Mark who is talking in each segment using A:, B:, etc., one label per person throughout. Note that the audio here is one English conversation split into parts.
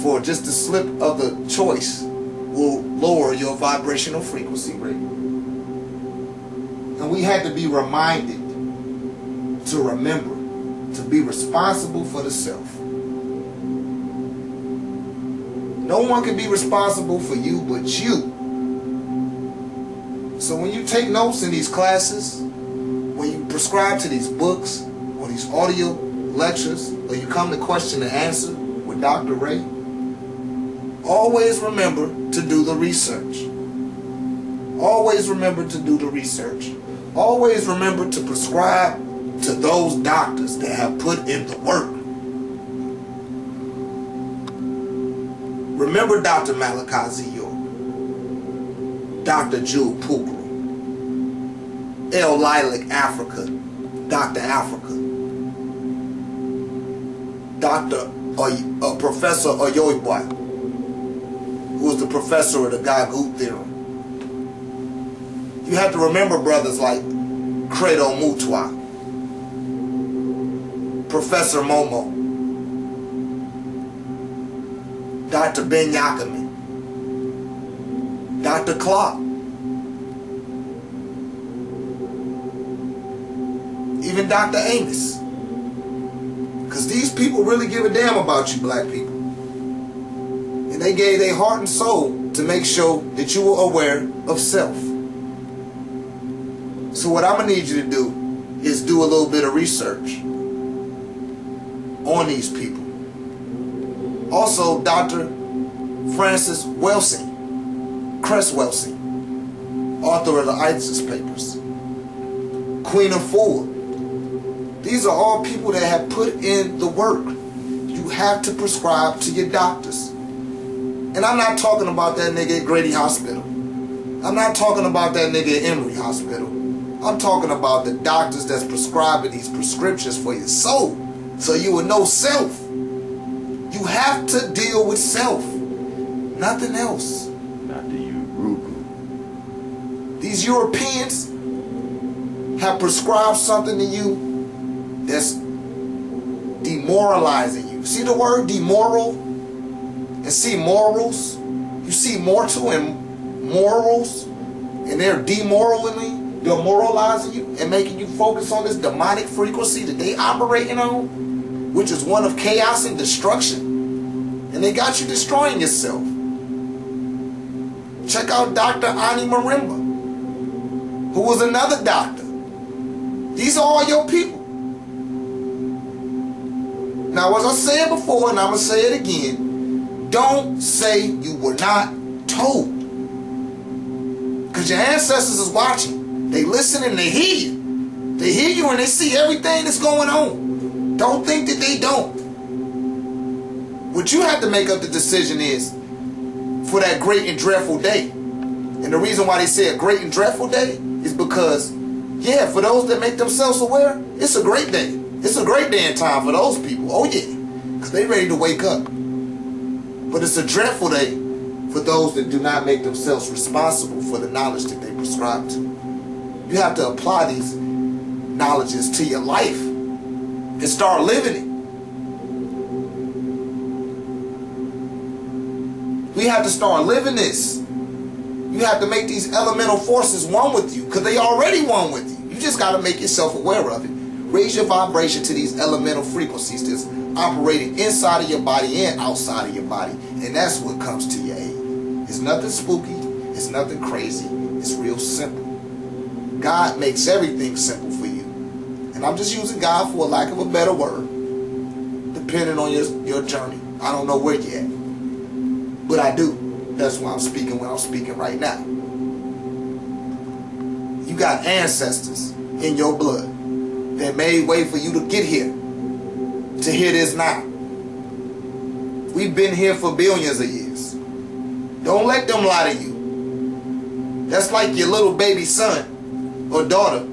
A: for just the slip of the choice will lower your vibrational frequency rate. And we had to be reminded to remember to be responsible for the self. No one can be responsible for you but you. So when you take notes in these classes, when you prescribe to these books or these audio lectures, or you come to question and answer with Dr. Ray, always remember to do the research. Always remember to do the research. Always remember to prescribe to those doctors that have put in the work. Remember Dr. Malachi Zio, Dr. Jude Pukru, El Lilac Africa, Dr. Africa, Dr. Professor Oyoibwa, who was the professor of the Gagut theorem. You have to remember brothers like Credo Mutwa, Professor Momo, Dr. Ben Yakaman, Dr. Clark, even Dr. Amos. Because these people really give a damn about you black people. And they gave their heart and soul to make sure that you were aware of self. So what I'm going to need you to do is do a little bit of research on these people. Also, Dr. Francis Welsing, Cress Welsing, author of the ISIS Papers, Queen of Ford. These are all people that have put in the work. You have to prescribe to your doctors. And I'm not talking about that nigga at Grady Hospital. I'm not talking about that nigga at Emory Hospital. I'm talking about the doctors that's prescribing these prescriptions for your soul, so you will know self. You have to deal with self. Nothing else.
B: Not the Urugu.
A: These Europeans have prescribed something to you that's demoralizing you. See the word demoral? And see morals? You see mortal and morals, and they're demoralizing you and making you focus on this demonic frequency that they operating on, which is one of chaos and destruction. And they got you destroying yourself. Check out Dr. Ani Marimba, who was another doctor. These are all your people. Now, as I said before, and I'm going to say it again, don't say you were not told. Because your ancestors is watching. They listen and they hear you. They hear you and they see everything that's going on. Don't think that they don't. What you have to make up the decision is for that great and dreadful day. And the reason why they say a great and dreadful day is because, yeah, for those that make themselves aware, it's a great day. It's a great day and time for those people. Oh yeah, because they ready to wake up. But it's a dreadful day for those that do not make themselves responsible for the knowledge that they prescribe to. You have to apply these knowledges to your life and start living it. We have to start living this. You have to make these elemental forces one with you, because they already one with you. You just got to make yourself aware of it. Raise your vibration to these elemental frequencies that's operating inside of your body and outside of your body. And that's what comes to your aid. It's nothing spooky. It's nothing crazy. It's real simple. God makes everything simple for you. And I'm just using God for a lack of a better word, depending on your journey. I don't know where you're at, but I do. That's why I'm speaking when I'm speaking right now. You got ancestors in your blood that made way for you to get here, to hear this now. We've been here for billions of years. Don't let them lie to you. That's like your little baby son or daughter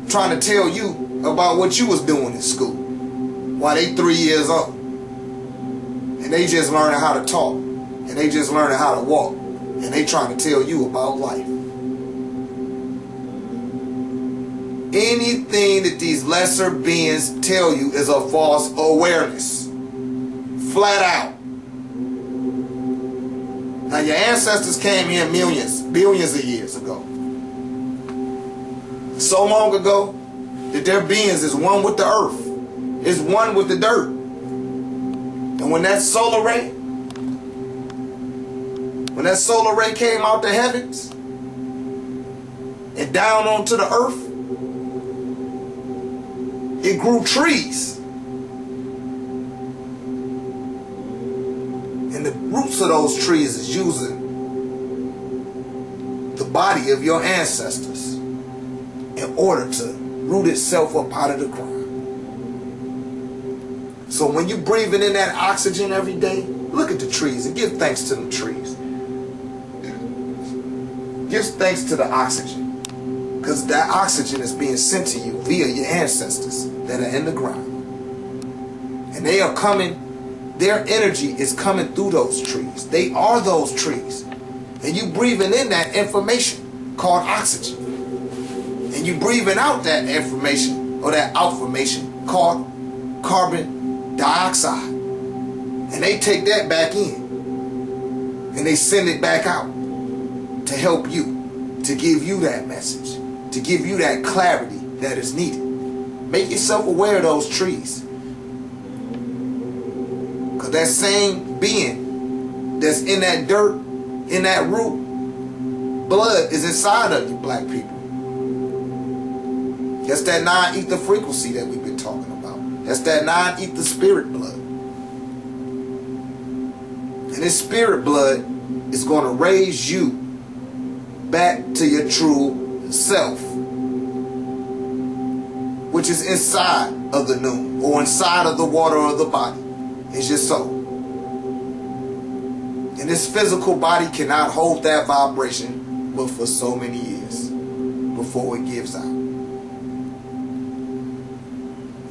A: trying to tell you about what you was doing in school while they 3 years old. And they just learning how to talk. And they just learning how to walk. And they trying to tell you about life. Anything that these lesser beings tell you is a false awareness. Flat out. Now your ancestors came here millions, billions of years ago. So long ago that their beings is one with the earth, is one with the dirt. And when that solar ray came out the heavens and down onto the earth, it grew trees. And the roots of those trees is using the body of your ancestors in order to root itself up out of the ground. So when you're breathing in that oxygen every day, look at the trees and give thanks to the trees. Give thanks to the oxygen, because that oxygen is being sent to you via your ancestors that are in the ground. And they are coming, their energy is coming through those trees. They are those trees. And you breathing in that information called oxygen. And you breathing out that information or that outformation called carbon dioxide. And they take that back in. And they send it back out to help you, to give you that message, to give you that clarity that is needed. Make yourself aware of those trees. Because that same being that's in that dirt, in that root, blood is inside of you, black people. That's that non-ether frequency that we've been talking about. That's that non-ether spirit blood. And this spirit blood is going to raise you back to your true self, which is inside of the noon, or inside of the water of the body, is your soul. And this physical body cannot hold that vibration but for so many years before it gives out.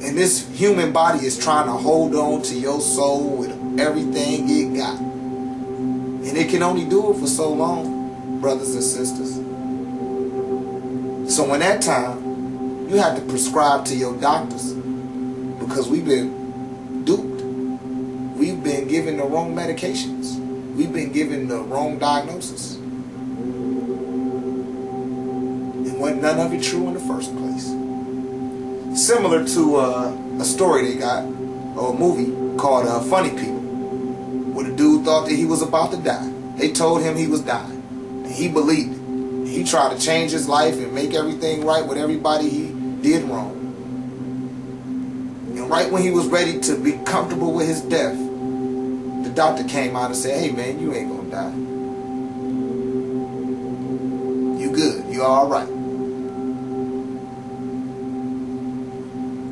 A: And this human body is trying to hold on to your soul with everything it got. And it can only do it for so long, brothers and sisters. So in that time, you have to prescribe to your doctors, because we've been duped. We've been given the wrong medications. We've been given the wrong diagnosis. And wasn't none of it true in the first place. Similar to a story they got, or a movie called Funny People, where the dude thought that he was about to die. They told him he was dying, and he believed it. And he tried to change his life and make everything right with everybody he did wrong. And right when he was ready to be comfortable with his death, the doctor came out and said, "Hey man, you ain't gonna die. You good, you alright."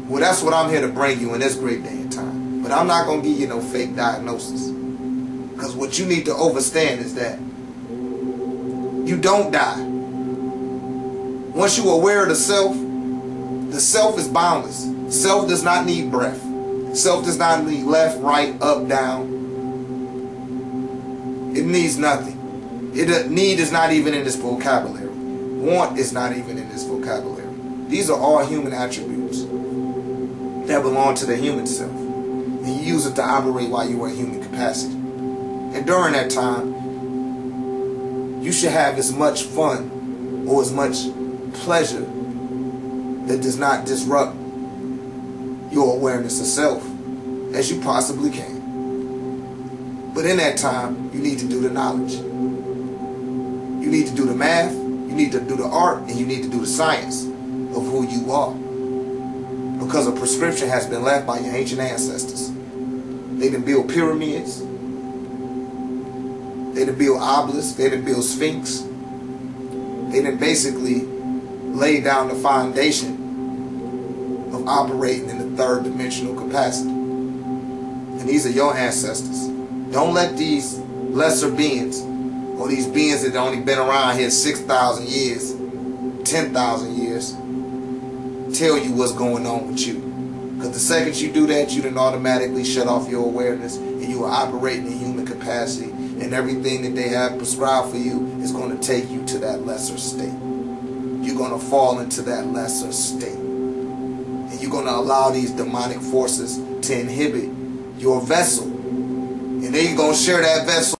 A: Well, that's what I'm here to bring you in this great day and time. But I'm not going to give you no fake diagnosis. Because what you need to understand is that you don't die. Once you're aware of the self is boundless. Self does not need breath. Self does not need left, right, up, down. It needs nothing. Need is not even in this vocabulary. Want is not even in this vocabulary. These are all human attributes that belong to the human self. And you use it to operate while you are in human capacity. And during that time, you should have as much fun or as much pleasure that does not disrupt your awareness of self as you possibly can. But in that time, you need to do the knowledge. You need to do the math, you need to do the art, and you need to do the science of who you are. Because a prescription has been left by your ancient ancestors. They didn't build pyramids. They didn't build obelisks. They didn't build sphinx. They didn't basically lay down the foundation of operating in the third dimensional capacity. And these are your ancestors. Don't let these lesser beings, or these beings that only been around here 6,000 years, 10,000 years, tell you what's going on with you. Because the second you do that, you then automatically shut off your awareness, and you are operating in human capacity, and everything that they have prescribed for you is going to take you to that lesser state. You're going to fall into that lesser state. And you're going to allow these demonic forces to inhibit your vessel. And then you're going to share that vessel